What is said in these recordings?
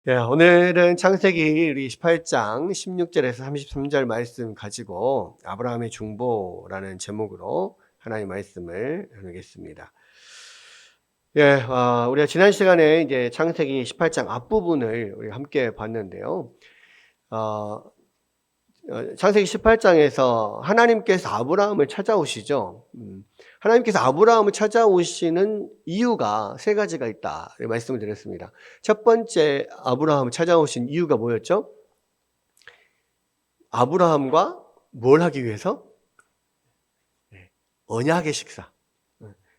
오늘은 창세기 우리 18장 16절에서 33절 말씀 가지고 아브라함의 중보라는 제목으로 하나님 말씀을 나누겠습니다. 우리가 지난 시간에 이제 창세기 18장 앞부분을 우리 함께 봤는데요. 창세기 18장에서 하나님께서 아브라함을 찾아오시죠. 하나님께서 아브라함을 찾아오시는 이유가 세 가지가 있다 말씀을 드렸습니다. 첫 번째 아브라함을 찾아오신 이유가 뭐였죠? 아브라함과 뭘 하기 위해서? 언약의 식사.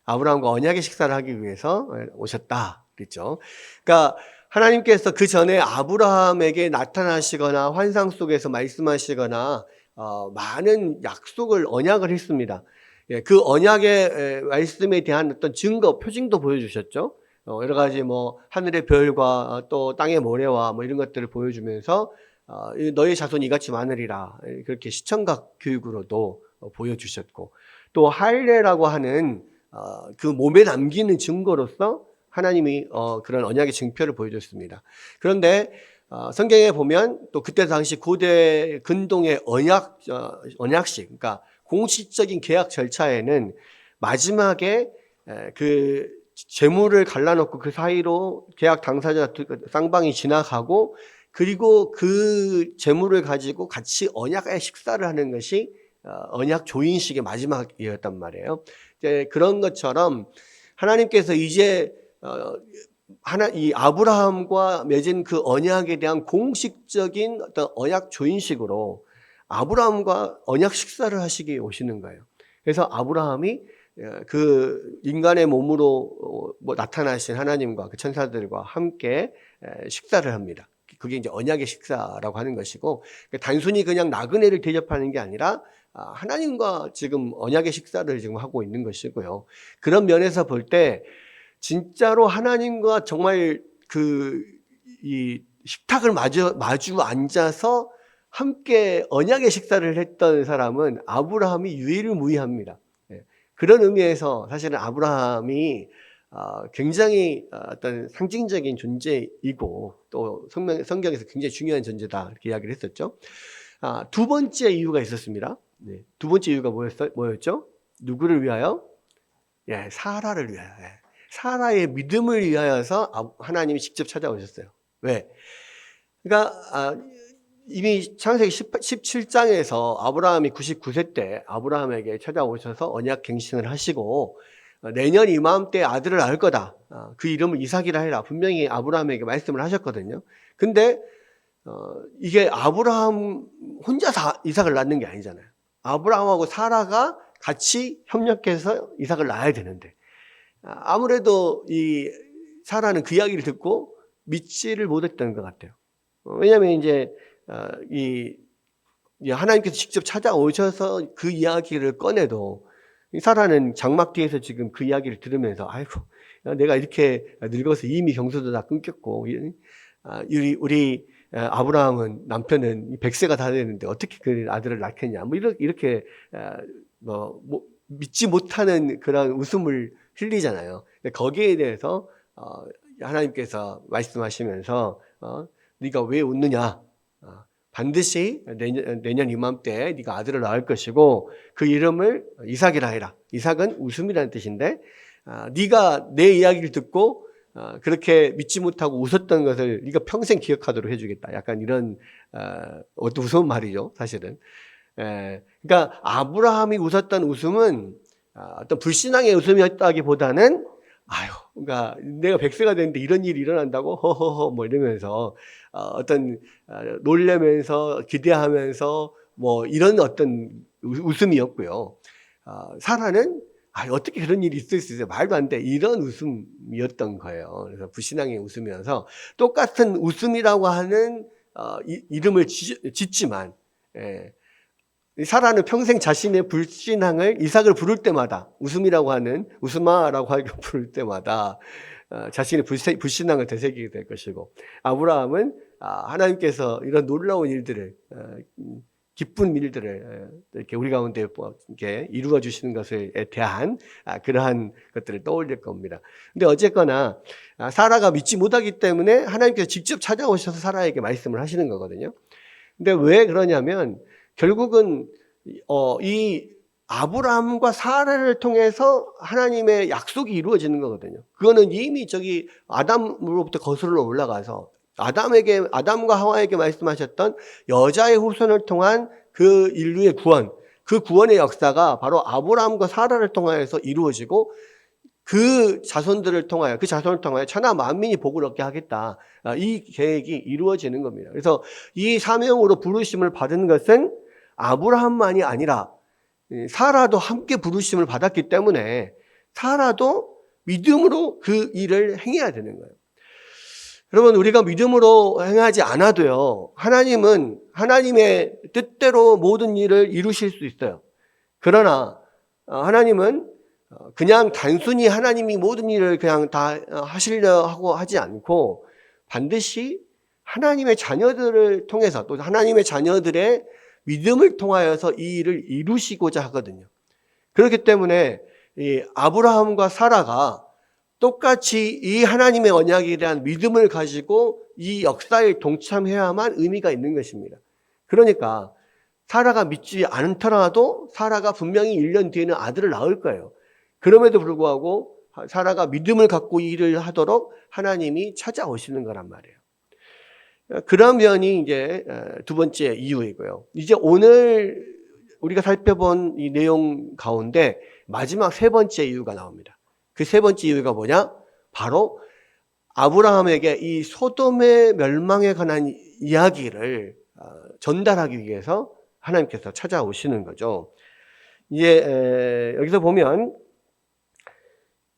아브라함과 언약의 식사를 하기 위해서 오셨다 그랬죠. 그러니까 하나님께서 그 전에 아브라함에게 나타나시거나 환상 속에서 말씀하시거나 많은 약속을 언약을 했습니다. 그 언약의 말씀에 대한 어떤 증거, 표징도 보여주셨죠. 여러 가지 하늘의 별과 또 땅의 모래와 이런 것들을 보여주면서 너희 자손이 이같이 많으리라 그렇게 시청각 교육으로도 보여주셨고, 또 할례라고 하는 그 몸에 남기는 증거로서 하나님이 그런 언약의 증표를 보여줬습니다. 그런데 성경에 보면 또 그때 당시 고대 근동의 언약식, 그러니까 공식적인 계약 절차에는 마지막에 그 재물을 갈라놓고 그 사이로 계약 당사자 쌍방이 지나가고, 그리고 그 재물을 가지고 같이 언약의 식사를 하는 것이 언약 조인식의 마지막이었단 말이에요. 그런 것처럼 하나님께서 이제 이 아브라함과 맺은 그 언약에 대한 공식적인 어떤 언약 조인식으로 아브라함과 언약 식사를 하시기 오시는 거예요. 그래서 아브라함이 그 인간의 몸으로 나타나신 하나님과 그 천사들과 함께 식사를 합니다. 그게 이제 언약의 식사라고 하는 것이고, 단순히 그냥 나그네를 대접하는 게 아니라 하나님과 지금 언약의 식사를 지금 하고 있는 것이고요. 그런 면에서 볼 때 진짜로 하나님과 정말 이 식탁을 마주 앉아서 함께 언약의 식사를 했던 사람은 아브라함이 유일무이합니다. 그런 의미에서 사실은 아브라함이 굉장히 어떤 상징적인 존재이고, 또 성경에서 굉장히 중요한 존재다 이렇게 이야기를 했었죠. 두 번째 이유가 있었습니다. 두 번째 이유가 뭐였죠? 누구를 위하여? 사라를 위하여. 사라의 믿음을 위하여서 하나님이 직접 찾아오셨어요. 왜? 그러니까 이미 창세기 17장에서 아브라함이 99세 때 아브라함에게 찾아오셔서 언약 갱신을 하시고, 내년 이맘때 아들을 낳을 거다, 그 이름을 이삭이라 해라, 분명히 아브라함에게 말씀을 하셨거든요. 근데 이게 아브라함 혼자서 이삭을 낳는 게 아니잖아요. 아브라함하고 사라가 같이 협력해서 이삭을 낳아야 되는데, 아무래도 이 사라는 그 이야기를 듣고 믿지를 못했던 것 같아요. 왜냐하면 이제 하나님께서 직접 찾아오셔서 그 이야기를 꺼내도 사라는 장막 뒤에서 지금 그 이야기를 들으면서, 아이고, 내가 이렇게 늙어서 이미 경수도 다 끊겼고, 우리 아브라함은 남편은 100세가 다 되는데 어떻게 그 아들을 낳겠냐, 이렇게 믿지 못하는 그런 웃음을 흘리잖아요. 거기에 대해서 하나님께서 말씀하시면서 네가 왜 웃느냐, 반드시 내년 이맘때 네가 아들을 낳을 것이고 그 이름을 이삭이라 해라. 이삭은 웃음이라는 뜻인데, 네가 내 이야기를 듣고 그렇게 믿지 못하고 웃었던 것을 네가 평생 기억하도록 해주겠다. 약간 이런 무서운 말이죠, 사실은. 그러니까 아브라함이 웃었던 웃음은 어떤 불신앙의 웃음이었다기보다는, 그러니까 내가 100세가 됐는데 이런 일이 일어난다고 허허허 이러면서 어떤 놀라면서 기대하면서 이런 어떤 웃음이었고요. 사라는 어떻게 그런 일이 있을 수 있어요? 말도 안 돼. 이런 웃음이었던 거예요. 그래서 불신앙의 웃음이어서 똑같은 웃음이라고 하는 이름을 짓지만, 사라는 평생 자신의 불신앙을 이삭을 부를 때마다, 웃음이라고 하는 웃음아라고 하고 부를 때마다 자신의 불신앙을 되새기게 될 것이고, 아브라함은 하나님께서 이런 놀라운 일들을 기쁜 일들을 이렇게 우리 가운데 이렇게 이루어 주시는 것에 대한 그러한 것들을 떠올릴 겁니다. 근데 어쨌거나 사라가 믿지 못하기 때문에 하나님께서 직접 찾아오셔서 사라에게 말씀을 하시는 거거든요. 근데 왜 그러냐면 결국은 이 아브라함과 사라를 통해서 하나님의 약속이 이루어지는 거거든요. 그거는 이미 저기 아담으로부터 거슬러 올라가서 아담과 하와에게 말씀하셨던 여자의 후손을 통한 그 인류의 구원, 그 구원의 역사가 바로 아브라함과 사라를 통하여서 이루어지고 그 자손을 통하여 천하 만민이 복을 얻게 하겠다. 이 계획이 이루어지는 겁니다. 그래서 이 사명으로 부르심을 받은 것은 아브라함만이 아니라 사라도 함께 부르심을 받았기 때문에 사라도 믿음으로 그 일을 행해야 되는 거예요. 여러분, 우리가 믿음으로 행하지 않아도요, 하나님은 하나님의 뜻대로 모든 일을 이루실 수 있어요. 그러나 하나님은 그냥 단순히 하나님이 모든 일을 그냥 다 하시려 하고 하지 않고 반드시 하나님의 자녀들을 통해서 또 하나님의 자녀들의 믿음을 통하여서 이 일을 이루시고자 하거든요. 그렇기 때문에 이 아브라함과 사라가 똑같이 이 하나님의 언약에 대한 믿음을 가지고 이 역사에 동참해야만 의미가 있는 것입니다. 그러니까 사라가 믿지 않더라도 사라가 분명히 1년 뒤에는 아들을 낳을 거예요. 그럼에도 불구하고 사라가 믿음을 갖고 일을 하도록 하나님이 찾아오시는 거란 말이에요. 그런 면이 이제 두 번째 이유이고요. 이제 오늘 우리가 살펴본 이 내용 가운데 마지막 세 번째 이유가 나옵니다. 그 세 번째 이유가 뭐냐? 바로 아브라함에게 이 소돔의 멸망에 관한 이야기를 전달하기 위해서 하나님께서 찾아오시는 거죠. 이제 여기서 보면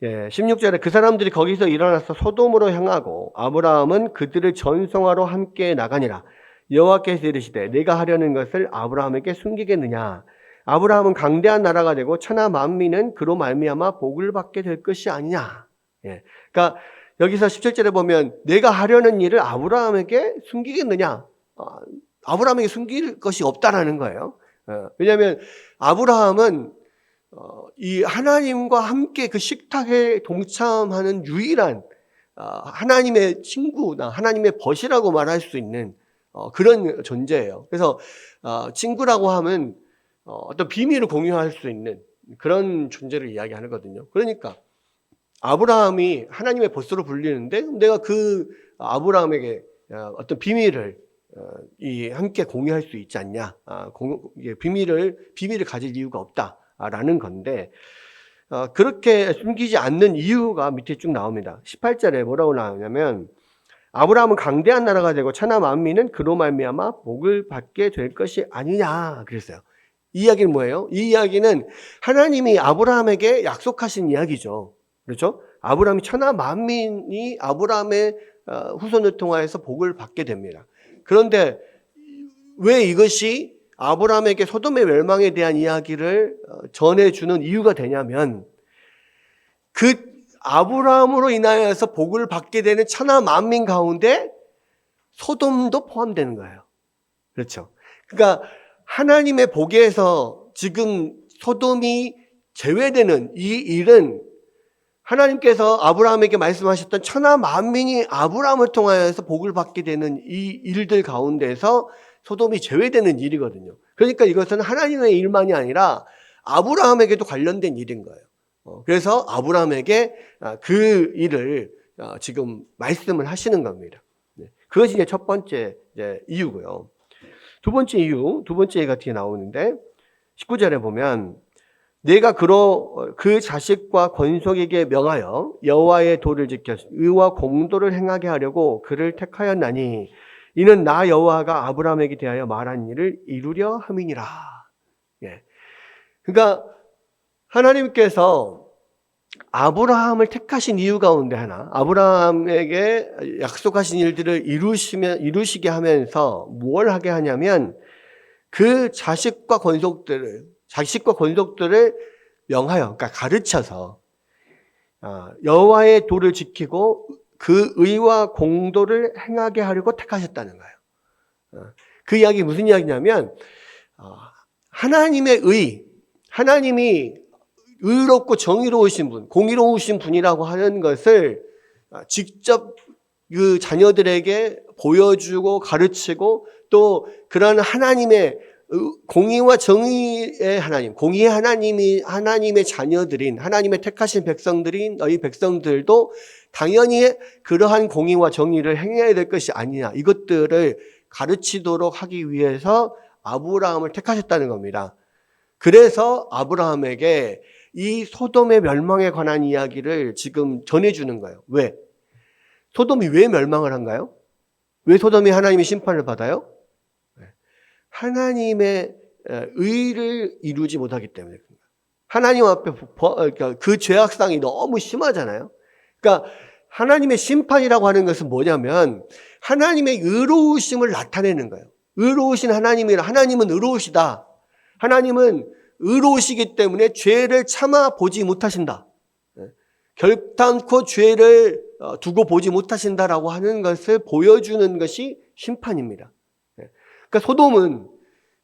16절에 그 사람들이 거기서 일어나서 소돔으로 향하고 아브라함은 그들을 전송하러 함께 나가니라. 여호와께서 이르시되 내가 하려는 것을 아브라함에게 숨기겠느냐. 아브라함은 강대한 나라가 되고 천하 만민은 그로 말미암아 복을 받게 될 것이 아니냐. 그러니까 여기서 17절에 보면 내가 하려는 일을 아브라함에게 숨기겠느냐. 아브라함에게 숨길 것이 없다라는 거예요. 왜냐하면 아브라함은 이 하나님과 함께 그 식탁에 동참하는 유일한 하나님의 친구나 하나님의 벗이라고 말할 수 있는 그런 존재예요. 그래서 친구라고 하면 어떤 비밀을 공유할 수 있는 그런 존재를 이야기하거든요. 그러니까 아브라함이 하나님의 벗으로 불리는데 내가 그 아브라함에게 어떤 비밀을 함께 공유할 수 있지 않냐. 비밀을 가질 이유가 없다라는 건데 그렇게 숨기지 않는 이유가 밑에 쭉 나옵니다. 18절에 뭐라고 나오냐면 아브라함은 강대한 나라가 되고 천하 만민은 그로 말미암아 복을 받게 될 것이 아니냐 그랬어요. 이 이야기는 뭐예요? 이 이야기는 하나님이 아브라함에게 약속하신 이야기죠. 그렇죠? 아브라함이 천하 만민이 아브라함의 후손을 통하여서 복을 받게 됩니다. 그런데 왜 이것이 아브라함에게 소돔의 멸망에 대한 이야기를 전해주는 이유가 되냐면 그 아브라함으로 인하여서 복을 받게 되는 천하 만민 가운데 소돔도 포함되는 거예요. 그렇죠? 그러니까 하나님의 복에서 지금 소돔이 제외되는 이 일은 하나님께서 아브라함에게 말씀하셨던 천하 만민이 아브라함을 통하여서 복을 받게 되는 이 일들 가운데서 소돔이 제외되는 일이거든요. 그러니까 이것은 하나님의 일만이 아니라 아브라함에게도 관련된 일인 거예요. 그래서 아브라함에게 그 일을 지금 말씀을 하시는 겁니다. 그것이 이제 첫 번째 이유고요. 두 번째 이유가 뒤에 나오는데 19절에 보면 내가 그 자식과 권속에게 명하여 여호와의 도를 지켜 의와 공도를 행하게 하려고 그를 택하였나니 이는 나 여호와가 아브라함에게 대하여 말한 일을 이루려 함이니라. 그러니까 하나님께서 아브라함을 택하신 이유 가운데 하나, 아브라함에게 약속하신 일들을 이루시게 하면서 뭘 하게 하냐면 그 자식과 권속들을 명하여, 그러니까 가르쳐서 여호와의 도를 지키고 그 의와 공도를 행하게 하려고 택하셨다는 거예요. 그 이야기 무슨 이야기냐면 하나님의 하나님이 의롭고 정의로우신 분, 공의로우신 분이라고 하는 것을 직접 그 자녀들에게 보여주고 가르치고 또 그런 하나님의 공의와 정의의 하나님, 공의의 하나님의 자녀들인 하나님의 택하신 백성들인 너희 백성들도 당연히 그러한 공의와 정의를 행해야 될 것이 아니냐, 이것들을 가르치도록 하기 위해서 아브라함을 택하셨다는 겁니다. 그래서 아브라함에게 이 소돔의 멸망에 관한 이야기를 지금 전해주는 거예요. 왜? 소돔이 왜 멸망을 한가요? 왜 소돔이 하나님의 심판을 받아요? 하나님의 의를 이루지 못하기 때문에. 하나님 앞에 그 죄악상이 너무 심하잖아요. 그러니까 하나님의 심판이라고 하는 것은 뭐냐면 하나님의 의로우심을 나타내는 거예요. 의로우신 하나님은 의로우시다. 하나님은 의로우시기 때문에 죄를 참아 보지 못하신다. 결단코 죄를 두고 보지 못하신다라고 하는 것을 보여주는 것이 심판입니다. 그러니까 소돔은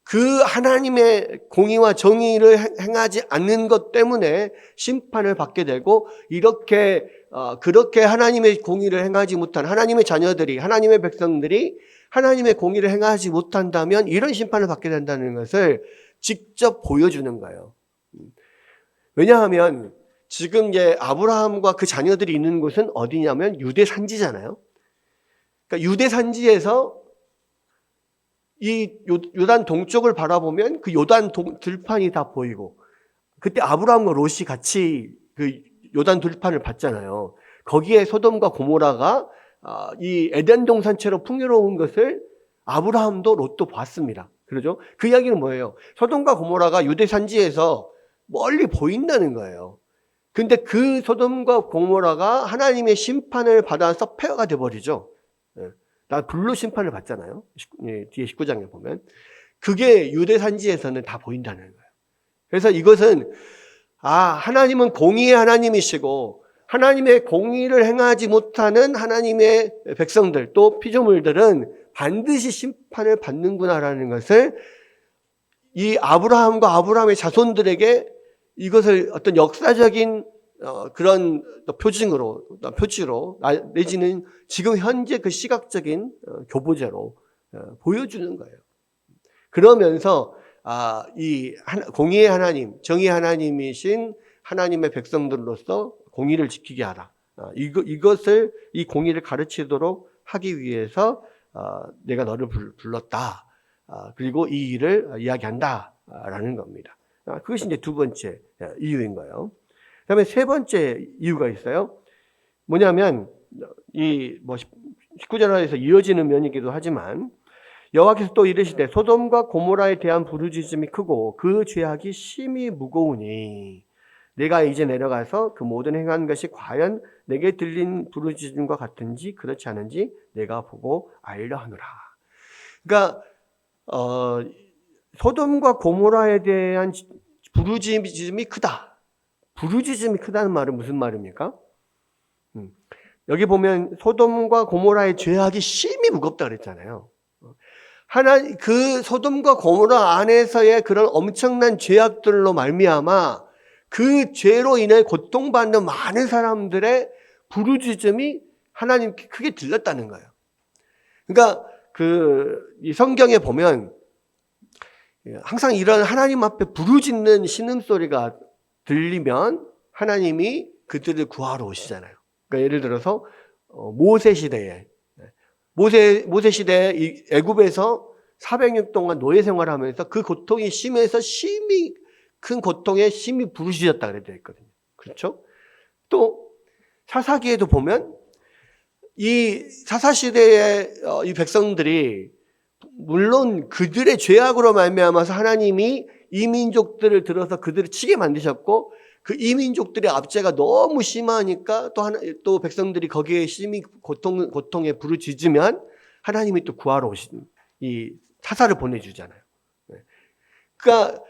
그 하나님의 공의와 정의를 행하지 않는 것 때문에 심판을 받게 되고, 그렇게 하나님의 공의를 행하지 못한 하나님의 자녀들이, 하나님의 백성들이 하나님의 공의를 행하지 못한다면 이런 심판을 받게 된다는 것을 직접 보여주는 거예요. 왜냐하면 지금 이제 아브라함과 그 자녀들이 있는 곳은 어디냐면 유대 산지잖아요. 그러니까 유대 산지에서 이 요단 동쪽을 바라보면 그 요단 들판이 다 보이고, 그때 아브라함과 롯이 같이 그 요단 들판을 봤잖아요. 거기에 소돔과 고모라가 이 에덴 동산처럼 풍요로운 것을 아브라함도 롯도 봤습니다. 그러죠? 그 이야기는 뭐예요? 소돔과 고모라가 유대 산지에서 멀리 보인다는 거예요. 근데 그 소돔과 고모라가 하나님의 심판을 받아서 폐허가 돼버리죠. 나 불로 심판을 받잖아요. 뒤에 19장에 보면. 그게 유대 산지에서는 다 보인다는 거예요. 그래서 이것은 하나님은 공의의 하나님이시고 하나님의 공의를 행하지 못하는 하나님의 백성들, 또 피조물들은 반드시 심판을 받는구나라는 것을 이 아브라함과 아브라함의 자손들에게 이것을 어떤 역사적인 그런 표지로 내지는 지금 현재 그 시각적인 교보제로 보여주는 거예요. 그러면서 이 공의의 하나님, 정의의 하나님이신 하나님의 백성들로서 공의를 지키게 하라. 이것을, 이 공의를 가르치도록 하기 위해서 내가 너를 불렀다. 그리고 이 일을 이야기한다라는 겁니다. 그것이 이제 두 번째 이유인 거예요. 그 다음에 세 번째 이유가 있어요. 뭐냐면, 19절에서 이어지는 면이기도 하지만, 여호와께서 또 이르시되 소돔과 고모라에 대한 부르짖음이 크고 그 죄악이 심히 무거우니 내가 이제 내려가서 그 모든 행한 것이 과연 내게 들린 부르짖음과 같은지 그렇지 않은지 내가 보고 알려 하노라. 그러니까 소돔과 고모라에 대한 부르짖음이 크다. 부르짖음이 크다는 말은 무슨 말입니까? 여기 보면 소돔과 고모라의 죄악이 심히 무겁다 그랬잖아요. 그 소돔과 고모라 안에서의 그런 엄청난 죄악들로 말미암아 그 죄로 인해 고통받는 많은 사람들의 부르짖음이 하나님께 크게 들렸다는 거예요. 그러니까 이 성경에 보면 항상 이런 하나님 앞에 부르짖는 신음소리가 들리면 하나님이 그들을 구하러 오시잖아요. 그러니까 예를 들어서 모세 시대에 이 애굽에서 400년 동안 노예 생활하면서 그 고통이 심해서 심히 큰 고통에 심히 부르짖었다 그래 있거든요. 그렇죠? 또 사사기에도 보면 이 사사 시대의 이 백성들이 물론 그들의 죄악으로 말미암아서 하나님이 이 민족들을 들어서 그들을 치게 만드셨고, 그 이 민족들의 압제가 너무 심하니까 또 백성들이 거기에 심히 고통에 부르짖으면 하나님이 또 구하러 오신 이 사사를 보내주잖아요. 그러니까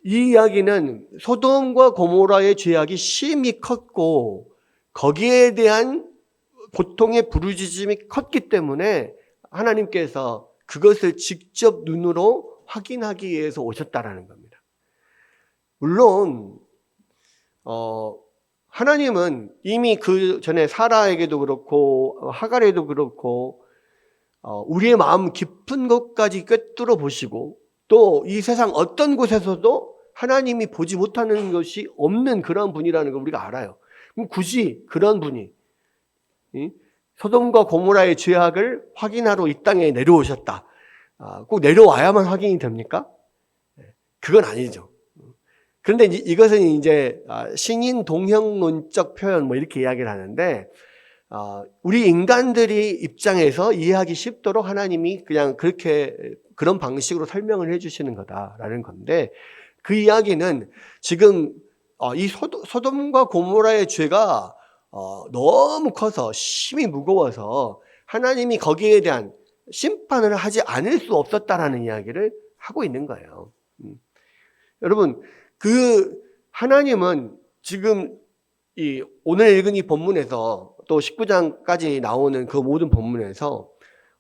이 이야기는 소돔과 고모라의 죄악이 심히 컸고 거기에 대한 고통의 부르짖음이 컸기 때문에 하나님께서 그것을 직접 눈으로 확인하기 위해서 오셨다라는 겁니다. 물론 하나님은 이미 그 전에 사라에게도 그렇고 하갈에도 그렇고 우리의 마음 깊은 것까지 꿰뚫어 보시고 또 이 세상 어떤 곳에서도 하나님이 보지 못하는 것이 없는 그런 분이라는 걸 우리가 알아요. 그럼 굳이 그런 분이 소돔과 고모라의 죄악을 확인하러 이 땅에 내려오셨다. 꼭 내려와야만 확인이 됩니까? 그건 아니죠. 그런데 이것은 이제 신인 동형론적 표현 뭐 이렇게 이야기를 하는데 우리 인간들이 입장에서 이해하기 쉽도록 하나님이 그냥 그런 방식으로 설명을 해주시는 거다라는 건데 그 이야기는 지금 이 소돔과 고모라의 죄가 너무 커서 심히 무거워서 하나님이 거기에 대한 심판을 하지 않을 수 없었다라는 이야기를 하고 있는 거예요. 여러분, 하나님은 지금 오늘 읽은 이 본문에서 또 19장까지 나오는 그 모든 본문에서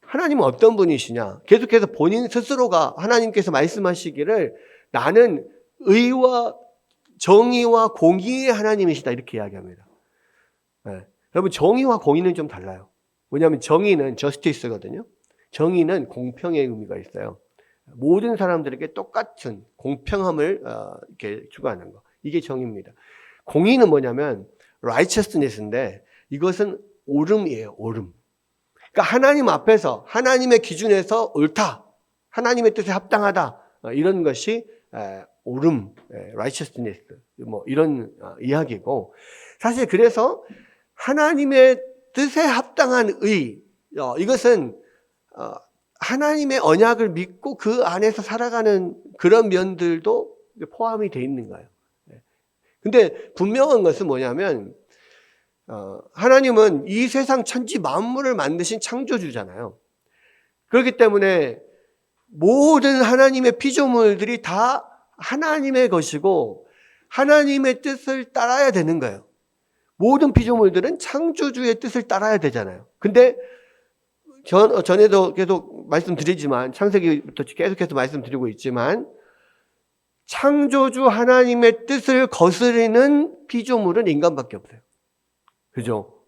하나님은 어떤 분이시냐? 계속해서 본인 스스로가 하나님께서 말씀하시기를 나는 의와 정의와 공의의 하나님이시다 이렇게 이야기합니다. 네. 여러분 정의와 공의는 좀 달라요. 왜냐하면 정의는 저스티스거든요. 정의는 공평의 의미가 있어요. 모든 사람들에게 똑같은 공평함을 이렇게 추구하는 거. 이게 정의입니다. 공의는 뭐냐면 righteousness인데 이것은 옳음이에요. 옳음. 그러니까 하나님 앞에서 하나님의 기준에서 옳다. 하나님의 뜻에 합당하다. 이런 것이 옳음, righteousness 뭐 이런 이야기고 사실 그래서 하나님의 뜻에 합당한 의 이것은 하나님의 언약을 믿고 그 안에서 살아가는 그런 면들도 포함이 돼 있는 거예요. 근데 분명한 것은 뭐냐면 하나님은 이 세상 천지 만물을 만드신 창조주잖아요. 그렇기 때문에 모든 하나님의 피조물들이 다 하나님의 것이고 하나님의 뜻을 따라야 되는 거예요. 모든 피조물들은 창조주의 뜻을 따라야 되잖아요. 근데 전에도 계속 말씀드리지만 창세기부터 계속해서 말씀드리고 있지만 창조주 하나님의 뜻을 거스르는 피조물은 인간밖에 없어요. 그죠?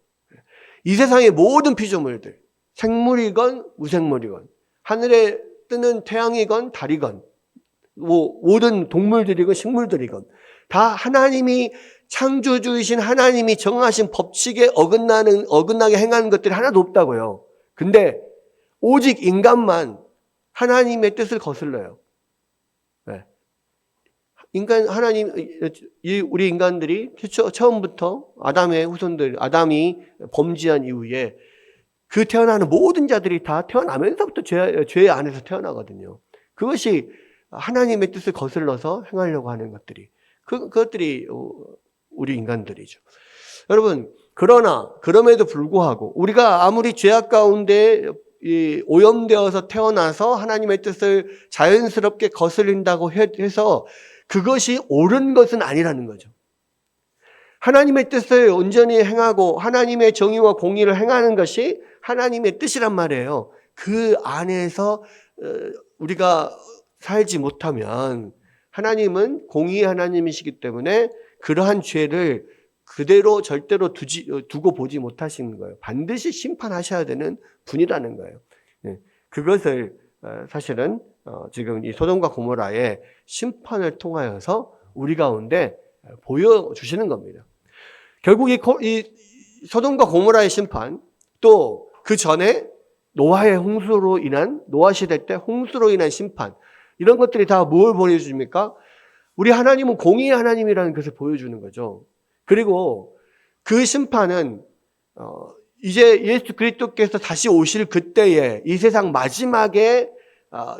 이 세상의 모든 피조물들, 생물이건 무생물이건 하늘에 뜨는 태양이건 달이건 모든 동물들이건 식물들이건 다 하나님이 창조주이신 하나님이 정하신 법칙에 어긋나게 행하는 것들이 하나도 없다고요. 근데 오직 인간만 하나님의 뜻을 거슬러요. 네. 우리 인간들이 처음부터 아담의 후손들, 아담이 범죄한 이후에 그 태어나는 모든 자들이 다 태어나면서부터 죄 안에서 태어나거든요. 그것이 하나님의 뜻을 거슬러서 행하려고 하는 것들이 그것들이 우리 인간들이죠. 여러분, 그럼에도 불구하고 우리가 아무리 죄악 가운데 오염되어서 태어나서 하나님의 뜻을 자연스럽게 거슬린다고 해서 그것이 옳은 것은 아니라는 거죠. 하나님의 뜻을 온전히 행하고 하나님의 정의와 공의를 행하는 것이 하나님의 뜻이란 말이에요. 그 안에서 우리가 살지 못하면 하나님은 공의의 하나님이시기 때문에 그러한 죄를 그대로 절대로 두고 보지 못하시는 거예요. 반드시 심판하셔야 되는 분이라는 거예요. 그것을 사실은 지금 이 소돔과 고모라의 심판을 통하여서 우리 가운데 보여주시는 겁니다. 결국 이 소돔과 고모라의 심판 또 그 전에 노아 시대 때 홍수로 인한 심판 이런 것들이 다 뭘 보여줍니까? 우리 하나님은 공의의 하나님이라는 것을 보여주는 거죠. 그리고 그 심판은 이제 예수 그리스도께서 다시 오실 그때에 이 세상 마지막에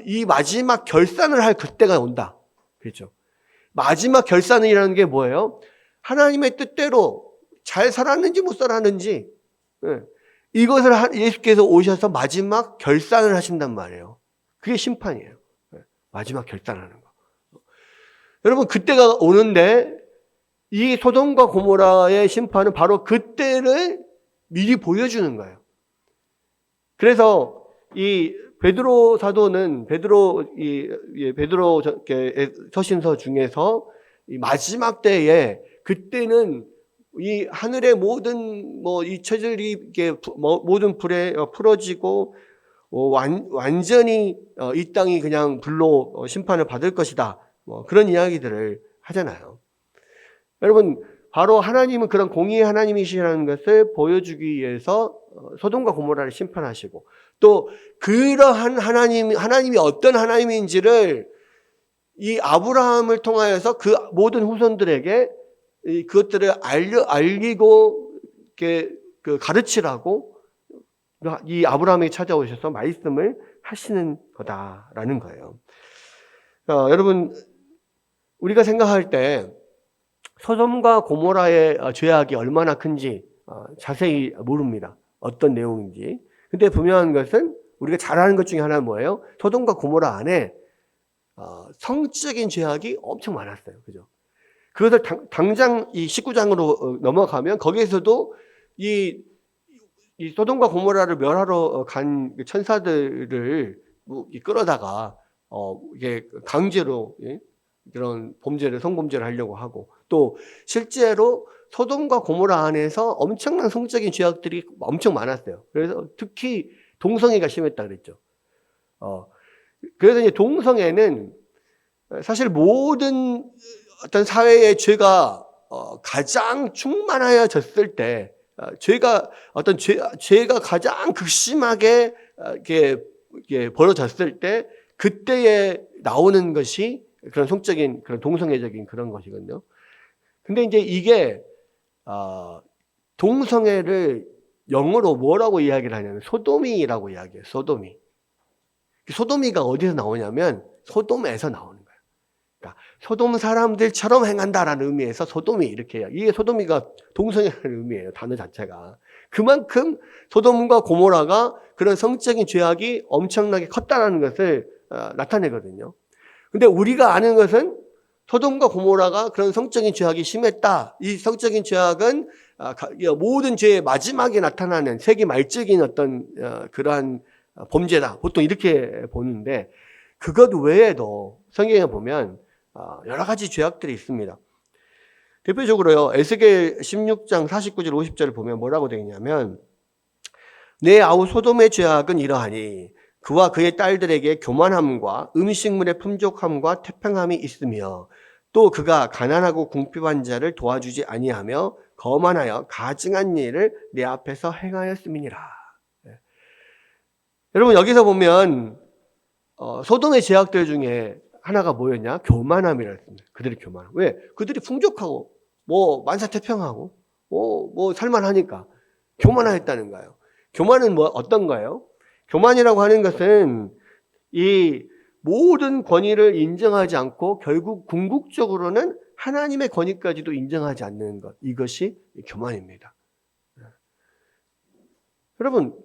이 마지막 결산을 할 그때가 온다. 그렇죠? 마지막 결산이라는 게 뭐예요? 하나님의 뜻대로 잘 살았는지 못 살았는지 이것을 예수께서 오셔서 마지막 결산을 하신단 말이에요. 그게 심판이에요. 마지막 결산하는 거. 여러분 그때가 오는데 이 소돔과 고모라의 심판은 바로 그때를 미리 보여주는 거예요. 그래서 이 베드로 사도는 베드로 서신서 중에서 이 마지막 때에 그때는 이 하늘의 모든 이 체질이 모든 불에 풀어지고 완전히 이 땅이 그냥 불로 심판을 받을 것이다. 그런 이야기들을 하잖아요. 여러분, 바로 하나님은 그런 공의의 하나님이시라는 것을 보여주기 위해서 소돔과 고모라를 심판하시고, 또 그러한 하나님이 어떤 하나님인지를 이 아브라함을 통하여서 그 모든 후손들에게 그것들을 알리고 가르치라고 이 아브라함이 찾아오셔서 말씀을 하시는 거다라는 거예요. 여러분, 우리가 생각할 때 소돔과 고모라의 죄악이 얼마나 큰지 자세히 모릅니다. 어떤 내용인지. 근데 분명한 것은 우리가 잘 아는 것 중에 하나는 뭐예요? 소돔과 고모라 안에 성적인 죄악이 엄청 많았어요. 그죠? 그것을 당장 이 19장으로 넘어가면 거기에서도 이 소돔과 고모라를 멸하러 간 천사들을 끌어다가 이게 강제로 그런 성범죄를 하려고 하고, 또 실제로 소돔과 고모라 안에서 엄청난 성적인 죄악들이 엄청 많았어요. 그래서 특히 동성애가 심했다 그랬죠. 그래서 이제 동성애는 사실 모든 어떤 사회의 죄가 가장 충만하여졌을 때, 죄가 가장 극심하게 이렇게 벌어졌을 때, 그때에 나오는 것이 그런 성적인, 그런 동성애적인 그런 것이거든요. 근데 이제 이게 동성애를 영어로 뭐라고 이야기를 하냐면 소도미라고 이야기해요. 소도미. 소도미가 어디서 나오냐면 소돔에서 나오는 거예요. 그러니까 소돔 사람들처럼 행한다라는 의미에서 소도미 이렇게 해요. 이게 소도미가 동성애라는 의미예요. 단어 자체가. 그만큼 소돔과 고모라가 그런 성적인 죄악이 엄청나게 컸다라는 것을 나타내거든요. 근데 우리가 아는 것은 소돔과 고모라가 그런 성적인 죄악이 심했다. 이 성적인 죄악은 모든 죄의 마지막에 나타나는 세기 말적인 어떤 그러한 범죄다. 보통 이렇게 보는데, 그것 외에도 성경에 보면 여러 가지 죄악들이 있습니다. 대표적으로요, 에스겔 16장 49절 50절을 보면 뭐라고 되어 있냐면, 내 아우 소돔의 죄악은 이러하니 그와 그의 딸들에게 교만함과 음식물의 풍족함과 태평함이 있으며, 또 그가 가난하고 궁핍한 자를 도와주지 아니하며 거만하여 가증한 일을 내 앞에서 행하였음이니라. 여러분, 여기서 보면 소돔의 죄악들 중에 하나가 뭐였냐? 교만함이라 했습니다. 그들이 교만함. 왜? 그들이 풍족하고 만사태평하고 살만하니까 교만하였다는 거예요. 교만은 어떤가요? 교만이라고 하는 것은 이 모든 권위를 인정하지 않고 결국 궁극적으로는 하나님의 권위까지도 인정하지 않는 것, 이것이 교만입니다. 여러분,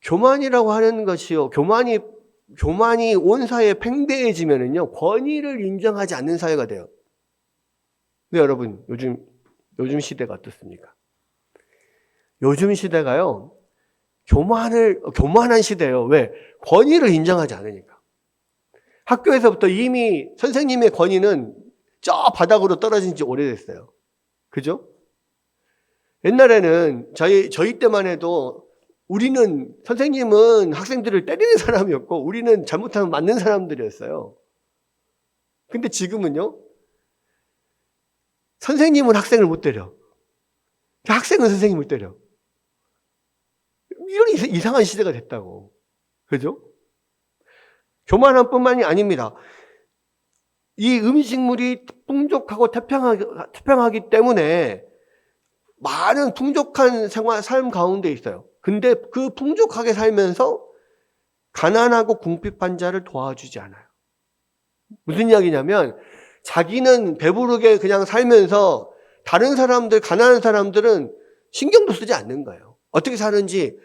교만이라고 하는 것이요, 교만이 온 사회에 팽배해지면은요, 권위를 인정하지 않는 사회가 돼요. 근데 여러분, 요즘 시대가 어떻습니까? 요즘 시대가요, 교만한 시대예요. 왜? 권위를 인정하지 않으니까. 학교에서부터 이미 선생님의 권위는 저 바닥으로 떨어진 지 오래됐어요. 그죠? 옛날에는 저희 때만 해도 선생님은 학생들을 때리는 사람이었고, 우리는 잘못하면 맞는 사람들이었어요. 근데 지금은요, 선생님은 학생을 못 때려. 학생은 선생님을 때려. 이런 이상한 시대가 됐다고. 그죠? 교만함뿐만이 아닙니다. 이 음식물이 풍족하고 태평하기 때문에 많은 풍족한 삶 가운데 있어요. 근데 그 풍족하게 살면서 가난하고 궁핍한 자를 도와주지 않아요. 무슨 이야기냐면, 자기는 배부르게 그냥 살면서 다른 사람들, 가난한 사람들은 신경도 쓰지 않는 거예요. 어떻게 사는지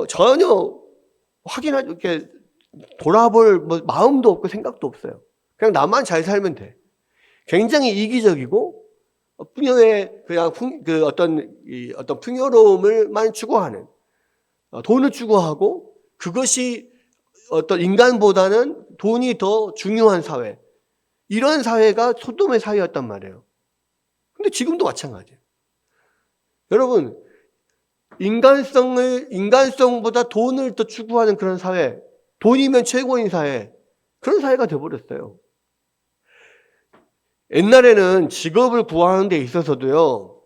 전혀 이렇게 돌아볼 마음도 없고 생각도 없어요. 그냥 나만 잘 살면 돼. 굉장히 이기적이고 풍요의 어떤 풍요로움을만 추구하는, 돈을 추구하고 그것이 어떤 인간보다는 돈이 더 중요한 사회. 이런 사회가 소돔의 사회였단 말이에요. 근데 지금도 마찬가지예요. 여러분, 인간성보다 돈을 더 추구하는 그런 사회, 돈이면 최고인 사회, 그런 사회가 되어버렸어요. 옛날에는 직업을 구하는 데 있어서도요,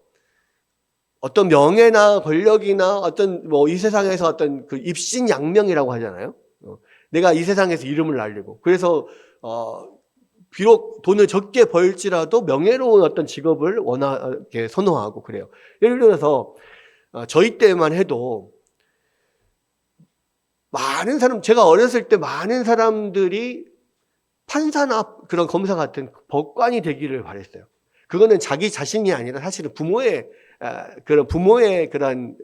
어떤 명예나 권력이나 어떤 이 세상에서 어떤 그 입신양명이라고 하잖아요. 내가 이 세상에서 이름을 날리고, 그래서 비록 돈을 적게 벌지라도 명예로운 어떤 직업을 이렇게 선호하고 그래요. 예를 들어서 저희 때만 해도 제가 어렸을 때 많은 사람들이 판사나 그런 검사 같은 법관이 되기를 바랬어요. 그거는 자기 자신이 아니라 사실은 부모의 그런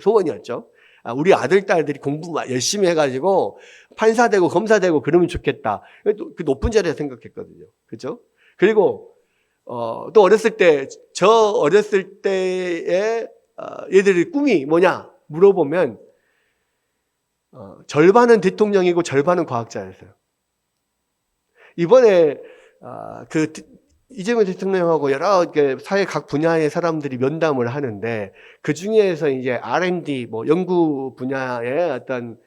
소원이었죠. 우리 아들, 딸들이 공부 열심히 해가지고 판사 되고 검사 되고 그러면 좋겠다. 그 높은 자리에 생각했거든요. 그죠? 그리고, 또 저 어렸을 때에, 얘들의 꿈이 뭐냐? 물어보면, 절반은 대통령이고 절반은 과학자였어요. 이번에, 이재명 대통령하고 여러 사회 각 분야의 사람들이 면담을 하는데, 그 중에서 이제 R&D, 연구 분야의 어떤,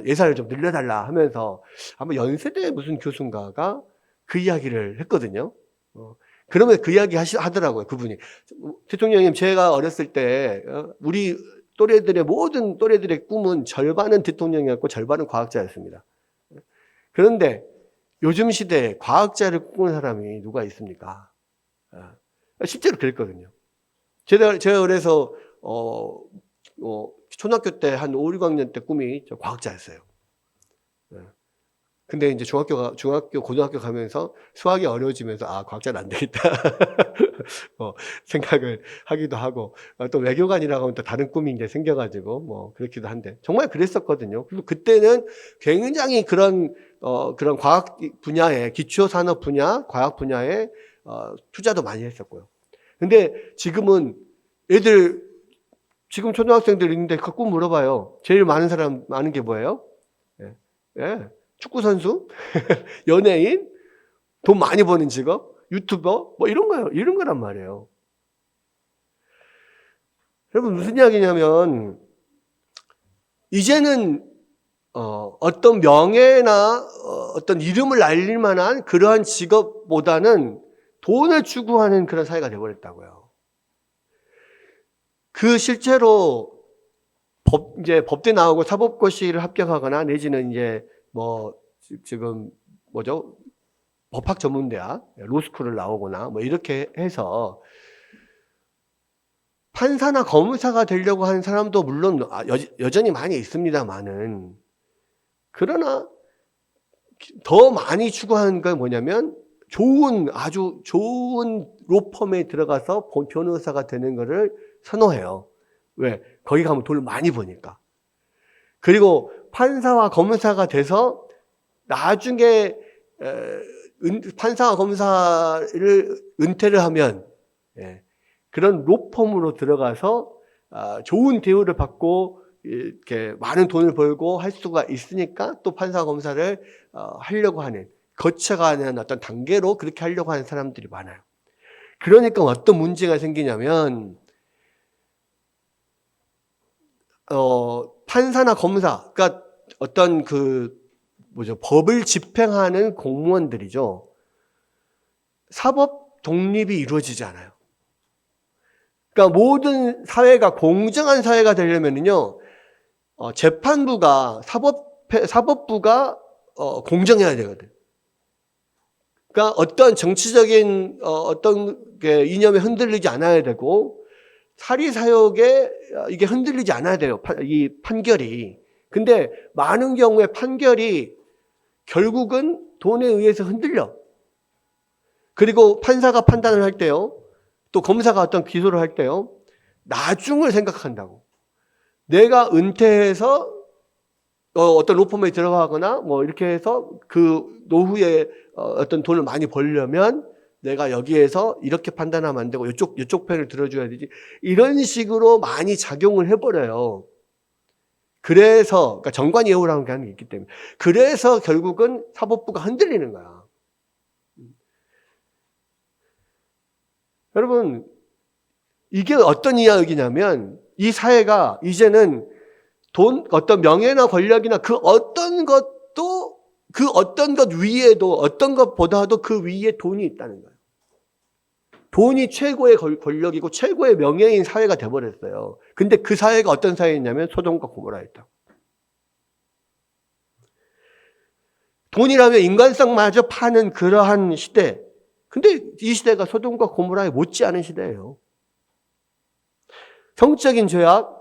예산을 좀 늘려달라 하면서, 아마 연세대 무슨 교수인가가 그 이야기를 했거든요. 그러면 그 이야기 하더라고요, 그분이. 대통령님, 제가 어렸을 때, 우리 모든 또래들의 꿈은 절반은 대통령이었고 절반은 과학자였습니다. 그런데 요즘 시대에 과학자를 꿈꾸는 사람이 누가 있습니까? 실제로 그랬거든요. 제가 그래서, 초등학교 때 한 5, 6학년 때 꿈이 과학자였어요. 근데 이제 고등학교 가면서 수학이 어려워지면서, 과학자는 안 되겠다. 생각을 하기도 하고, 또 외교관이라고 하면 또 다른 꿈이 이제 생겨가지고, 그렇기도 한데, 정말 그랬었거든요. 그리고 그때는 굉장히 그런 과학 분야에, 기초산업 분야, 과학 분야에, 투자도 많이 했었고요. 근데 지금은 지금 초등학생들 있는데 가끔 물어봐요. 제일 많은 게 뭐예요? 예. 축구선수? 연예인? 돈 많이 버는 직업? 유튜버? 이런 거란 말이에요. 여러분, 무슨 이야기냐면, 이제는, 어떤 명예나, 어떤 이름을 날릴 만한 그러한 직업보다는 돈을 추구하는 그런 사회가 되어버렸다고요. 실제로, 법대 나오고 사법고시를 합격하거나 내지는 지금 법학 전문대학, 로스쿨을 나오거나 이렇게 해서 판사나 검사가 되려고 하는 사람도 물론 여전히 많이 있습니다만은, 그러나 더 많이 추구하는 건 뭐냐면 아주 좋은 로펌에 들어가서 변호사가 되는 거를 선호해요. 왜? 거기 가면 돈을 많이 버니까. 그리고 판사와 검사가 돼서 나중에 판사와 검사를 은퇴를 하면 그런 로펌으로 들어가서 좋은 대우를 받고 이렇게 많은 돈을 벌고 할 수가 있으니까 또 판사와 검사를 하려고 하는, 거쳐가는 어떤 단계로 그렇게 하려고 하는 사람들이 많아요. 그러니까 어떤 문제가 생기냐면 판사나 검사, 그러니까 어떤 법을 집행하는 공무원들이죠. 사법 독립이 이루어지지 않아요. 그러니까 모든 사회가 공정한 사회가 되려면요, 재판부가 사법부가 공정해야 되거든. 그러니까 어떤 정치적인 어떤 이념에 흔들리지 않아야 되고, 사리사욕에 이게 흔들리지 않아야 돼요. 이 판결이. 근데 많은 경우에 판결이 결국은 돈에 의해서 흔들려. 그리고 판사가 판단을 할 때요, 또 검사가 어떤 기소를 할 때요, 나중을 생각한다고. 내가 은퇴해서 어떤 로펌에 들어가거나 이렇게 해서 그 노후에 어떤 돈을 많이 벌려면 내가 여기에서 이렇게 판단하면 안 되고 이쪽 편을 들어줘야 되지. 이런 식으로 많이 작용을 해버려요. 그래서 그러니까 정관예우라는 게 있기 때문에 그래서 결국은 사법부가 흔들리는 거야. 여러분 이게 어떤 이야기냐면 이 사회가 이제는 어떤 명예나 권력이나 그 어떤 것 위에도 어떤 것보다도 그 위에 돈이 있다는 거예요. 돈이 최고의 권력이고 최고의 명예인 사회가 돼버렸어요. 근데 그 사회가 어떤 사회였냐면 소돔과 고모라였다. 돈이라면 인간성마저 파는 그러한 시대. 근데 이 시대가 소돔과 고모라에 못지않은 시대예요. 성적인 죄악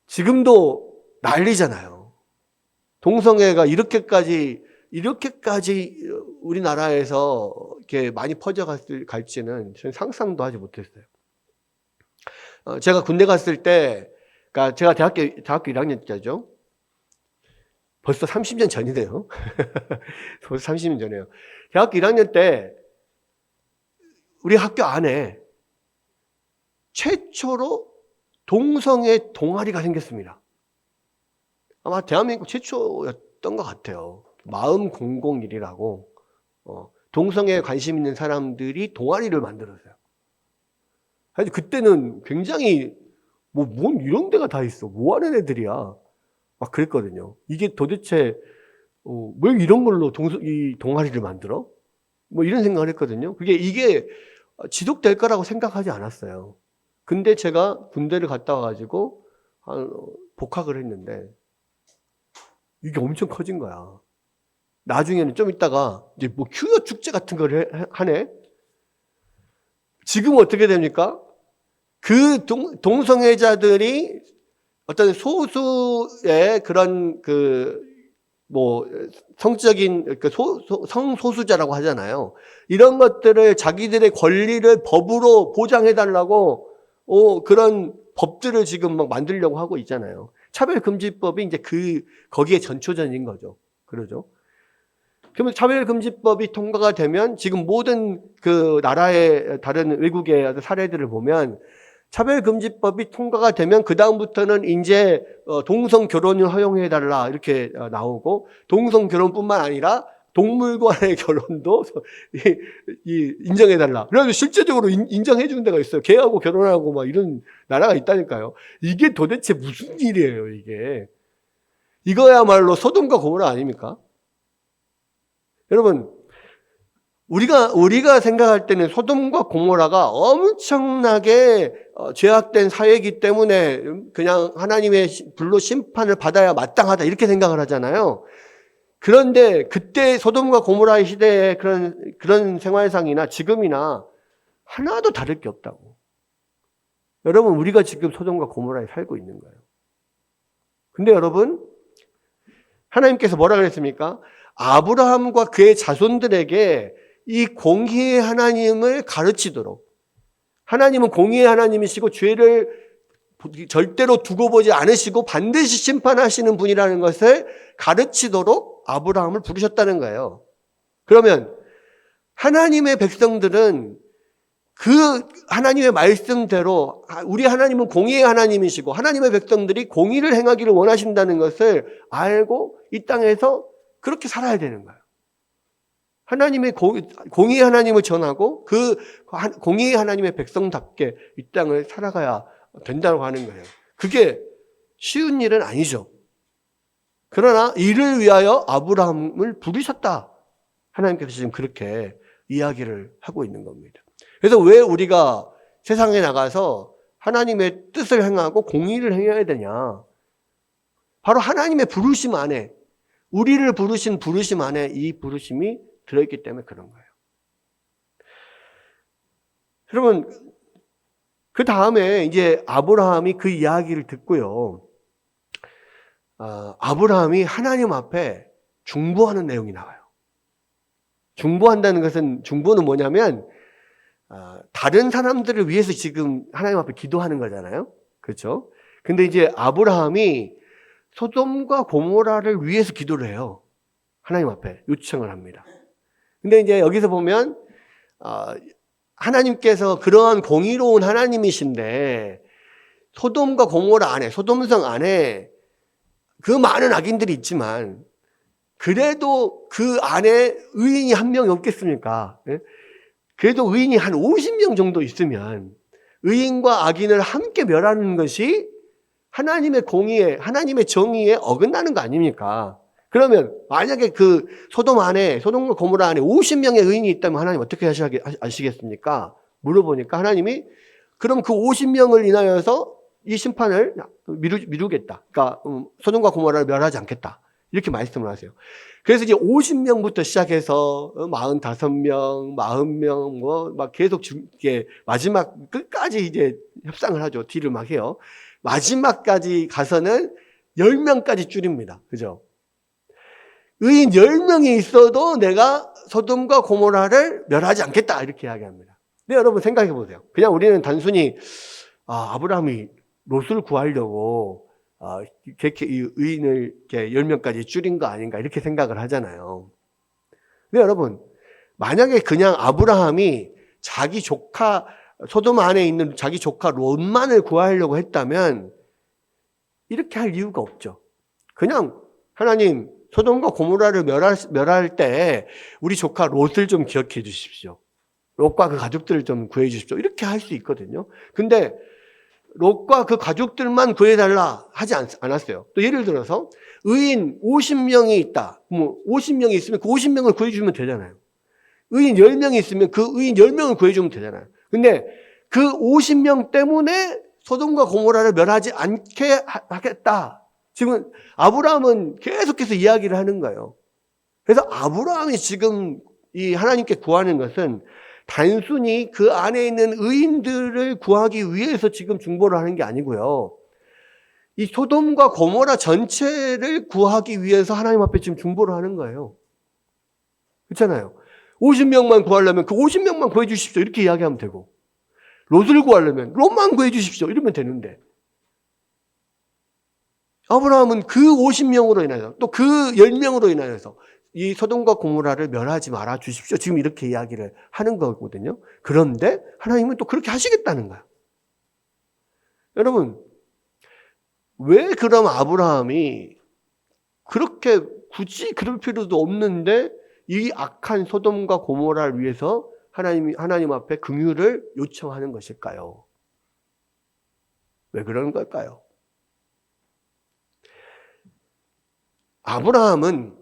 지금도 난리잖아요. 동성애가 이렇게까지 우리나라에서 이렇게 많이 퍼져갈지는 저는 상상도 하지 못했어요. 제가 군대 갔을 때, 그러니까 제가 대학교 1학년 때죠. 벌써 30년 전이네요. 벌써 30년 전이에요. 대학교 1학년 때 우리 학교 안에 최초로 동성애 동아리가 생겼습니다. 아마 대한민국 최초였던 것 같아요. 마음 001이라고 동성애에 관심 있는 사람들이 동아리를 만들었어요. 사실 그때는 굉장히 뭔 이런 데가 다 있어. 뭐 하는 애들이야. 막 그랬거든요. 이게 도대체 왜 이런 걸로 이 동아리를 만들어? 뭐 이런 생각을 했거든요. 이게 지속될 거라고 생각하지 않았어요. 근데 제가 군대를 갔다 와가지고 복학을 했는데 이게 엄청 커진 거야. 나중에는 좀 있다가 이제 뭐 큐어 축제 같은 걸 하네. 지금 어떻게 됩니까? 그 동성애자들이 어떤 소수의 그런 성적인 성소수자라고 하잖아요. 이런 것들을 자기들의 권리를 법으로 보장해달라고 그런 법들을 지금 막 만들려고 하고 있잖아요. 차별금지법이 이제 거기에 전초전인 거죠. 그러죠. 그러면 차별금지법이 통과가 되면 지금 모든 그 나라의 다른 외국의 사례들을 보면 차별금지법이 통과가 되면 그다음부터는 이제 동성결혼을 허용해달라 이렇게 나오고 동성결혼뿐만 아니라 동물과의 결혼도 인정해달라. 그래서 실제적으로 인정해 주는 데가 있어요. 개하고 결혼하고 막 이런 나라가 있다니까요. 이게 도대체 무슨 일이에요, 이게. 이거야말로 소돔과 고모라 아닙니까? 여러분, 우리가 생각할 때는 소돔과 고모라가 엄청나게 죄악된 사회이기 때문에 그냥 하나님의 불로 심판을 받아야 마땅하다 이렇게 생각을 하잖아요. 그런데 그때 소돔과 고모라의 시대의 그런 생활상이나 지금이나 하나도 다를 게 없다고. 여러분, 우리가 지금 소돔과 고모라에 살고 있는 거예요. 근데 여러분, 하나님께서 뭐라 그랬습니까? 아브라함과 그의 자손들에게 이 공의의 하나님을 가르치도록. 하나님은 공의의 하나님이시고 죄를 절대로 두고 보지 않으시고 반드시 심판하시는 분이라는 것을 가르치도록 아브라함을 부르셨다는 거예요. 그러면 하나님의 백성들은 그 하나님의 말씀대로 우리 하나님은 공의의 하나님이시고 하나님의 백성들이 공의를 행하기를 원하신다는 것을 알고 이 땅에서 그렇게 살아야 되는 거예요. 하나님의 공의의 하나님을 전하고 그 공의의 하나님의 백성답게 이 땅을 살아가야 된다고 하는 거예요. 그게 쉬운 일은 아니죠. 그러나 이를 위하여 아브라함을 부르셨다. 하나님께서 지금 그렇게 이야기를 하고 있는 겁니다. 그래서 왜 우리가 세상에 나가서 하나님의 뜻을 행하고 공의를 행해야 되냐? 바로 하나님의 부르심 안에, 우리를 부르신 부르심 안에 이 부르심이 들어있기 때문에 그런 거예요. 여러분, 그 다음에 이제 아브라함이 그 이야기를 듣고요. 아브라함이 하나님 앞에 중보하는 내용이 나와요. 중보는 뭐냐면, 다른 사람들을 위해서 지금 하나님 앞에 기도하는 거잖아요. 그렇죠? 근데 이제 아브라함이 소돔과 고모라를 위해서 기도를 해요. 하나님 앞에 요청을 합니다. 근데 이제 여기서 보면, 하나님께서 그러한 공의로운 하나님이신데, 소돔과 고모라 안에, 소돔성 안에 그 많은 악인들이 있지만 그래도 그 안에 의인이 한 명이 없겠습니까? 그래도 의인이 한 50명 정도 있으면 의인과 악인을 함께 멸하는 것이 하나님의 공의에, 하나님의 정의에 어긋나는 거 아닙니까? 그러면 만약에 그 소돔과 고모라 안에 50명의 의인이 있다면 하나님 어떻게 하시겠습니까? 물어보니까 하나님이 그럼 그 50명을 인하여서 이 심판을 미루겠다. 그러니까 소돔과 고모라를 멸하지 않겠다. 이렇게 말씀을 하세요. 그래서 이제 50명부터 시작해서 45명, 40명, 막 계속 마지막 끝까지 이제 협상을 하죠. 딜을 막 해요. 마지막까지 가서는 10명까지 줄입니다. 그죠? 의인 10명이 있어도 내가 소돔과 고모라를 멸하지 않겠다. 이렇게 이야기합니다. 근데 여러분 생각해 보세요. 그냥 우리는 단순히, 아브라함이 롯을 구하려고 이렇게 의인을 이렇게 10명까지 줄인 거 아닌가 이렇게 생각을 하잖아요. 근데 여러분 만약에 그냥 아브라함이 자기 조카 소돔 안에 있는 자기 조카 롯만을 구하려고 했다면 이렇게 할 이유가 없죠. 그냥 하나님 소돔과 고모라를 멸할 때 우리 조카 롯을 좀 기억해 주십시오. 롯과 그 가족들을 좀 구해 주십시오. 이렇게 할 수 있거든요. 근데 롯과 그 가족들만 구해달라 하지 않았어요. 또 예를 들어서 의인 50명이 있다. 50명이 있으면 그 50명을 구해주면 되잖아요. 의인 10명이 있으면 그 의인 10명을 구해주면 되잖아요. 근데 그 50명 때문에 소돔과 고모라를 멸하지 않게 하겠다. 지금 아브라함은 계속해서 이야기를 하는 거예요. 그래서 아브라함이 지금 이 하나님께 구하는 것은 단순히 그 안에 있는 의인들을 구하기 위해서 지금 중보를 하는 게 아니고요. 이 소돔과 고모라 전체를 구하기 위해서 하나님 앞에 지금 중보를 하는 거예요. 그렇잖아요. 50명만 구하려면 그 50명만 구해 주십시오. 이렇게 이야기하면 되고. 롯을 구하려면 롯만 구해 주십시오. 이러면 되는데. 아브라함은 그 50명으로 인하여서 또 그 10명으로 인하여서 이 소돔과 고모라를 멸하지 말아 주십시오. 지금 이렇게 이야기를 하는 거거든요. 그런데 하나님은 또 그렇게 하시겠다는 거야. 여러분, 왜 그럼 아브라함이 그렇게 굳이 그럴 필요도 없는데 이 악한 소돔과 고모라를 위해서 하나님 앞에 긍휼을 요청하는 것일까요? 왜 그러는 걸까요? 아브라함은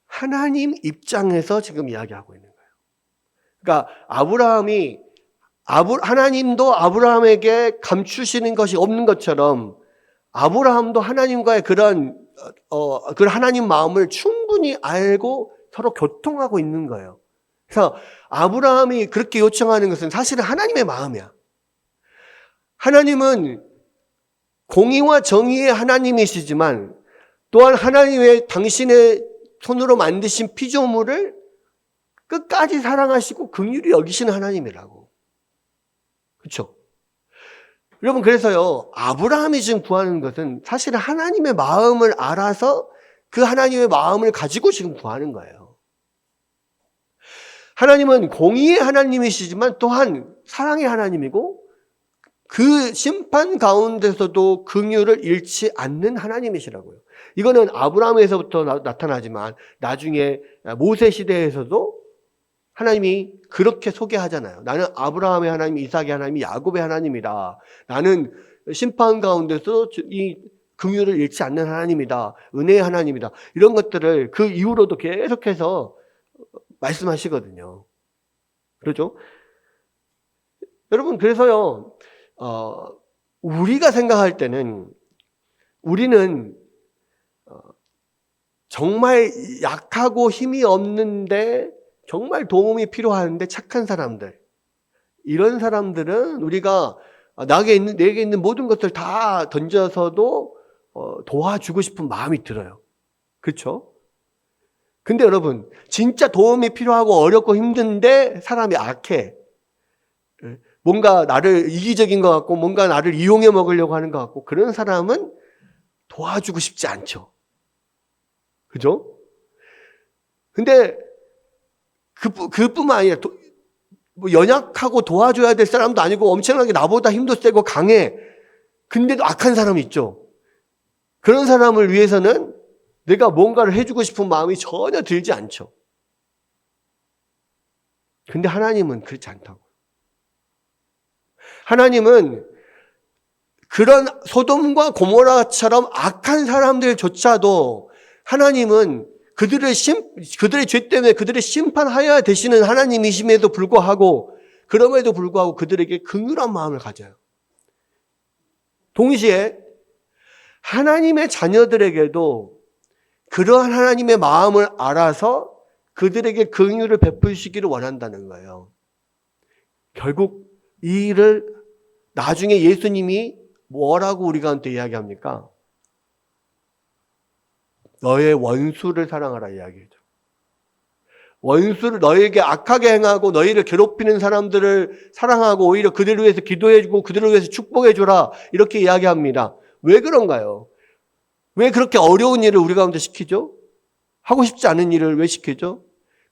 하나님 입장에서 지금 이야기하고 있는 거예요. 그러니까 하나님도 아브라함에게 감추시는 것이 없는 것처럼 아브라함도 하나님과의 그런 하나님 마음을 충분히 알고 서로 교통하고 있는 거예요. 그래서 아브라함이 그렇게 요청하는 것은 사실은 하나님의 마음이야. 하나님은 공의와 정의의 하나님이시지만 또한 하나님의 당신의 손으로 만드신 피조물을 끝까지 사랑하시고 긍휼히 여기시는 하나님이라고. 그렇죠? 여러분, 그래서요, 아브라함이 지금 구하는 것은 사실은 하나님의 마음을 알아서 그 하나님의 마음을 가지고 지금 구하는 거예요. 하나님은 공의의 하나님이시지만 또한 사랑의 하나님이고 그 심판 가운데서도 긍휼을 잃지 않는 하나님이시라고요. 이거는 아브라함에서부터 나타나지만 나중에 모세 시대에서도 하나님이 그렇게 소개하잖아요. 나는 아브라함의 하나님, 이삭의 하나님, 야곱의 하나님이다. 나는 심판 가운데서 이 긍휼을 잃지 않는 하나님이다. 은혜의 하나님이다. 이런 것들을 그 이후로도 계속해서 말씀하시거든요. 그렇죠? 여러분, 그래서요, 우리가 생각할 때는 우리는 정말 약하고 힘이 없는데 정말 도움이 필요한데 착한 사람들, 이런 사람들은 우리가 내게 있는 모든 것을 다 던져서도 도와주고 싶은 마음이 들어요. 그렇죠? 근데 여러분, 진짜 도움이 필요하고 어렵고 힘든데 사람이 악해. 뭔가 나를 이기적인 것 같고 뭔가 나를 이용해 먹으려고 하는 것 같고 그런 사람은 도와주고 싶지 않죠. 그죠? 근데 그뿐만 아니라 연약하고 도와줘야 될 사람도 아니고 엄청나게 나보다 힘도 세고 강해. 근데도 악한 사람이 있죠. 그런 사람을 위해서는 내가 뭔가를 해주고 싶은 마음이 전혀 들지 않죠. 근데 하나님은 그렇지 않다고. 하나님은 그런 소돔과 고모라처럼 악한 사람들조차도 하나님은 그들의 죄 때문에 그들을 심판하여야 되시는 하나님이심에도 불구하고, 그럼에도 불구하고 그들에게 긍휼한 마음을 가져요. 동시에 하나님의 자녀들에게도 그러한 하나님의 마음을 알아서 그들에게 긍휼을 베푸시기를 원한다는 거예요. 결국 이 일을 나중에 예수님이 뭐라고 우리한테 이야기합니까? 너의 원수를 사랑하라 이야기죠. 원수를, 너에게 악하게 행하고 너희를 괴롭히는 사람들을 사랑하고 오히려 그들을 위해서 기도해주고 그들을 위해서 축복해주라, 이렇게 이야기합니다. 왜 그런가요? 왜 그렇게 어려운 일을 우리 가운데 시키죠? 하고 싶지 않은 일을 왜 시키죠?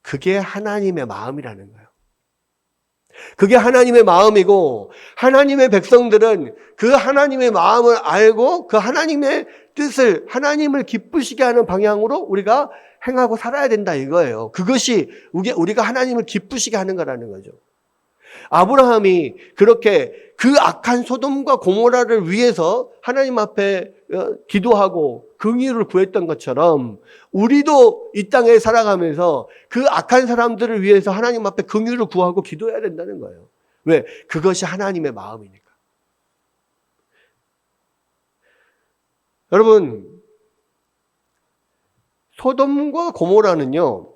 그게 하나님의 마음이라는 거예요. 그게 하나님의 마음이고, 하나님의 백성들은 그 하나님의 마음을 알고 그 하나님의 뜻을, 하나님을 기쁘시게 하는 방향으로 우리가 행하고 살아야 된다 이거예요. 그것이 우리가 하나님을 기쁘시게 하는 거라는 거죠. 아브라함이 그렇게 그 악한 소돔과 고모라를 위해서 하나님 앞에 기도하고 긍휼을 구했던 것처럼 우리도 이 땅에 살아가면서 그 악한 사람들을 위해서 하나님 앞에 긍휼을 구하고 기도해야 된다는 거예요. 왜? 그것이 하나님의 마음이니까. 여러분, 소돔과 고모라는요,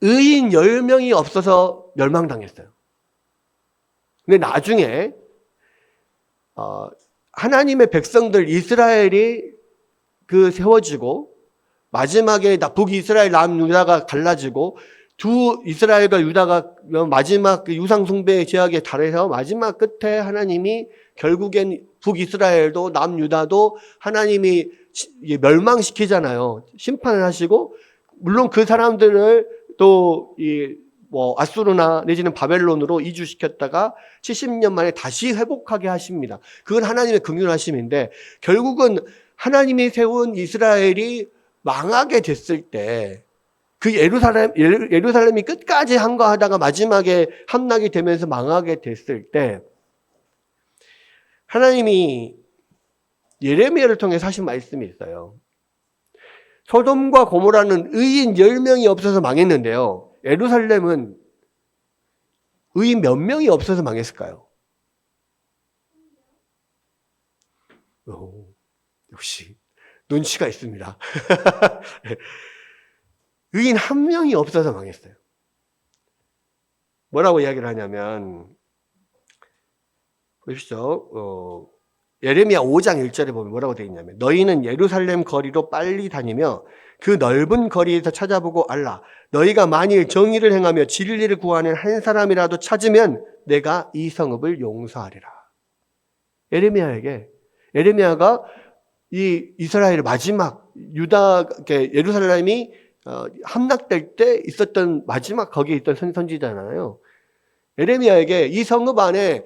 의인 10명이 없어서 멸망당했어요. 근데 나중에 하나님의 백성들 이스라엘이 세워지고, 마지막에 북이스라엘 남유다가 갈라지고, 두 이스라엘과 유다가 마지막 유상 숭배의 제약에 달해서 마지막 끝에 하나님이 결국엔 북이스라엘도 남유다도 하나님이 멸망시키잖아요. 심판을 하시고, 물론 그 사람들을 또 아수르나 내지는 바벨론으로 이주시켰다가 70년 만에 다시 회복하게 하십니다. 그건 하나님의 긍휼하심인데, 결국은 하나님이 세운 이스라엘이 망하게 됐을 때, 그 예루살렘이 끝까지 항거하다가 마지막에 함락이 되면서 망하게 됐을 때, 하나님이 예레미야를 통해서 하신 말씀이 있어요. 소돔과 고모라는 의인 10명이 없어서 망했는데요, 예루살렘은 의인 몇 명이 없어서 망했을까요? 역시 눈치가 있습니다. 의인 한 명이 없어서 망했어요. 뭐라고 이야기를 하냐면, 보십시오. 예레미야 5장 1절에 보면 뭐라고 되어 있냐면, 너희는 예루살렘 거리로 빨리 다니며 그 넓은 거리에서 찾아보고 알라. 너희가 만일 정의를 행하며 진리를 구하는 한 사람이라도 찾으면 내가 이 성읍을 용서하리라. 예레미야가 이 이스라엘의 마지막 예루살렘이 함락될 때 있었던 마지막 거기에 있던 선지자잖아요. 예레미야에게 이 성읍 안에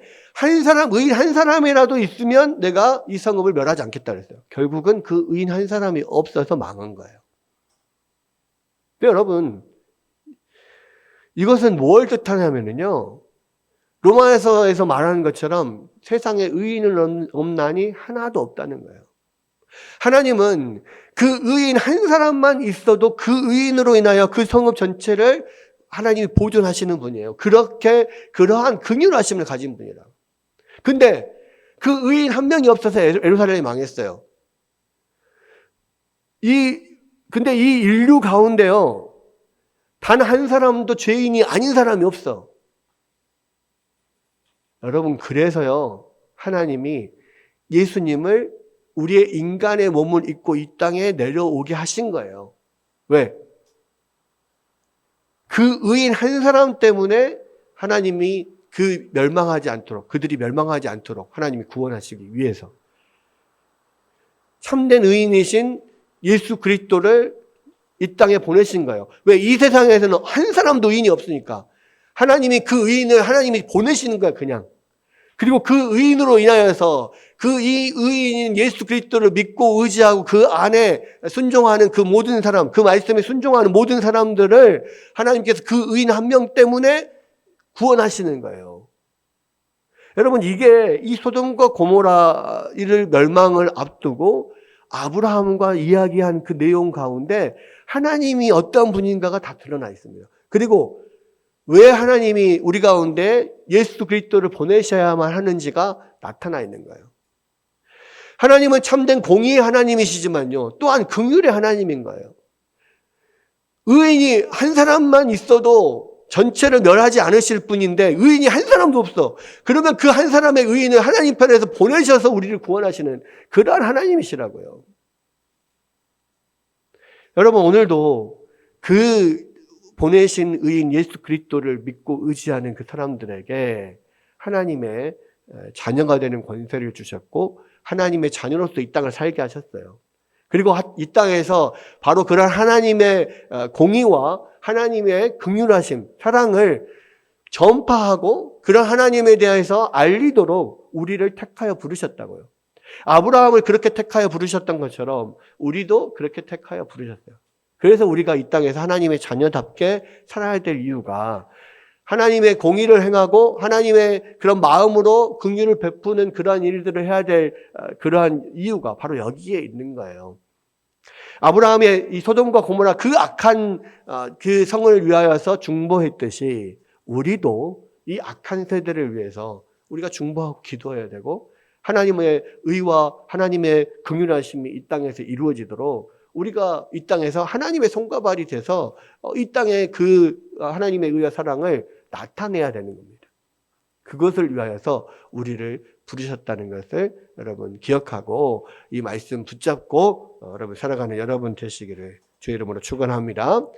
의인 한 사람이라도 있으면 내가 이 성읍을 멸하지 않겠다 그랬어요. 결국은 그 의인 한 사람이 없어서 망한 거예요. 근데 여러분, 이것은 뭘 뜻하냐면요, 로마서에서 말하는 것처럼 세상에 의인을 없나니 하나도 없다는 거예요. 하나님은 그 의인 한 사람만 있어도 그 의인으로 인하여 그 성읍 전체를 하나님이 보존하시는 분이에요. 그러한 긍휼하심을 가진 분이라. 근데 그 의인 한 명이 없어서 예루살렘이 망했어요. 근데 이 인류 가운데요, 단 한 사람도 죄인이 아닌 사람이 없어. 여러분, 그래서요, 하나님이 예수님을 우리의 인간의 몸을 입고 이 땅에 내려오게 하신 거예요. 왜? 그 의인 한 사람 때문에 하나님이 그들이 멸망하지 않도록 하나님이 구원하시기 위해서 참된 의인이신 예수 그리스도를 이 땅에 보내신 거예요. 왜? 이 세상에서는 한 사람도 의인이 없으니까 하나님이 그 의인을 하나님이 보내시는 거예요, 그냥. 그리고 그 의인으로 인하여서 이 의인인 예수 그리스도를 믿고 의지하고 그 안에 순종하는 그 모든 사람, 그 말씀에 순종하는 모든 사람들을 하나님께서 그 의인 한 명 때문에 구원하시는 거예요. 여러분, 이게 이 소돔과 고모라 이를 멸망을 앞두고 아브라함과 이야기한 그 내용 가운데 하나님이 어떤 분인가가 다 드러나 있습니다. 그리고 왜 하나님이 우리 가운데 예수 그리스도를 보내셔야만 하는지가 나타나 있는 거예요. 하나님은 참된 공의의 하나님이시지만요, 또한 긍휼의 하나님인 거예요. 의인이 한 사람만 있어도 전체를 멸하지 않으실 분인데 의인이 한 사람도 없어. 그러면 그 한 사람의 의인을 하나님 편에서 보내셔서 우리를 구원하시는 그러한 하나님이시라고요. 여러분, 오늘도 그 보내신 의인 예수 그리스도를 믿고 의지하는 그 사람들에게 하나님의 자녀가 되는 권세를 주셨고 하나님의 자녀로서 이 땅을 살게 하셨어요. 그리고 이 땅에서 바로 그런 하나님의 공의와 하나님의 긍휼하심, 사랑을 전파하고 그런 하나님에 대해서 알리도록 우리를 택하여 부르셨다고요. 아브라함을 그렇게 택하여 부르셨던 것처럼 우리도 그렇게 택하여 부르셨어요. 그래서 우리가 이 땅에서 하나님의 자녀답게 살아야 될 이유가 하나님의 공의를 행하고 하나님의 그런 마음으로 긍휼을 베푸는 그러한 일들을 해야 될 그러한 이유가 바로 여기에 있는 거예요. 아브라함의 이 소돔과 고모라 그 악한 그 성을 위하여서 중보했듯이 우리도 이 악한 세대를 위해서 우리가 중보하고 기도해야 되고 하나님의 의와 하나님의 긍휼하심이 이 땅에서 이루어지도록 우리가 이 땅에서 하나님의 손과 발이 돼서 이 땅에 그 하나님의 의와 사랑을 나타내야 되는 겁니다. 그것을 위하여서 우리를 부르셨다는 것을 여러분 기억하고 이 말씀 붙잡고 여러분 살아가는 여러분 되시기를 주의 이름으로 축원합니다.